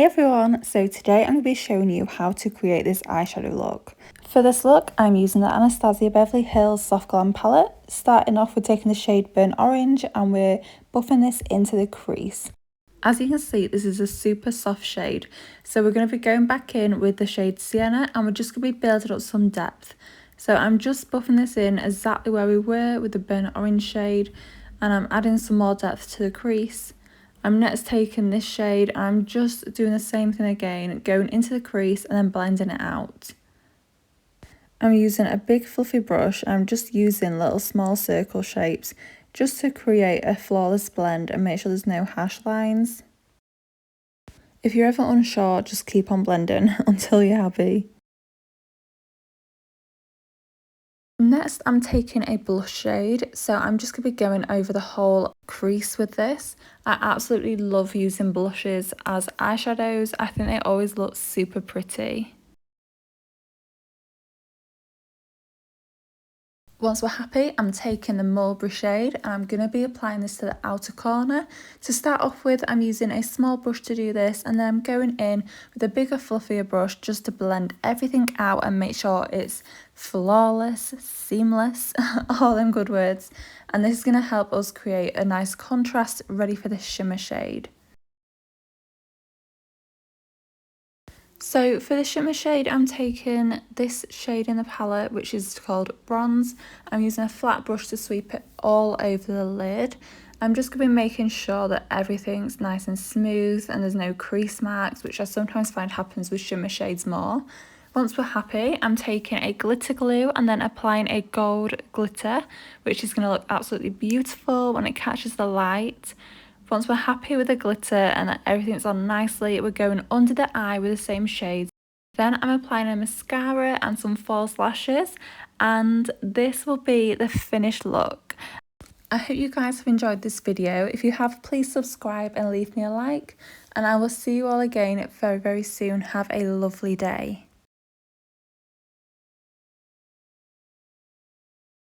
Hey everyone, so today I'm going to be showing you how to create this eyeshadow look. For this look I'm using the Anastasia Beverly Hills Soft Glam palette, starting off with taking the shade Burnt Orange and we're buffing this into the crease. As you can see, this is a super soft shade, so we're going to be going back in with the shade Sienna and we're just going to be building up some depth. So I'm just buffing this in exactly where we were with the Burnt Orange shade, and I'm adding some more depth to the crease. I'm next taking this shade and I'm just doing the same thing again, going into the crease and then blending it out. I'm using a big fluffy brush and I'm just using little small circle shapes just to create a flawless blend and make sure there's no harsh lines. If you're ever unsure, just keep on blending until you're happy. Next, I'm taking a blush shade, so I'm just going to be going over the whole crease with this. I absolutely love using blushes as eyeshadows. I think they always look super pretty. Once we're happy, I'm taking the Mulberry shade and I'm going to be applying this to the outer corner. To start off with, I'm using a small brush to do this, and then I'm going in with a bigger, fluffier brush just to blend everything out and make sure it's flawless, seamless, all them good words. And this is going to help us create a nice contrast ready for the shimmer shade. So for the shimmer shade, I'm taking this shade in the palette, which is called Bronze. I'm using a flat brush to sweep it all over the lid. I'm just going to be making sure that everything's nice and smooth and there's no crease marks, which I sometimes find happens with shimmer shades more. Once we're happy, I'm taking a glitter glue and then applying a gold glitter, which is going to look absolutely beautiful when it catches the light. Once we're happy with the glitter and that everything's on nicely, we're going under the eye with the same shades. Then I'm applying a mascara and some false lashes, and this will be the finished look. I hope you guys have enjoyed this video. If you have, please subscribe and leave me a like, and I will see you all again very, very soon. Have a lovely day.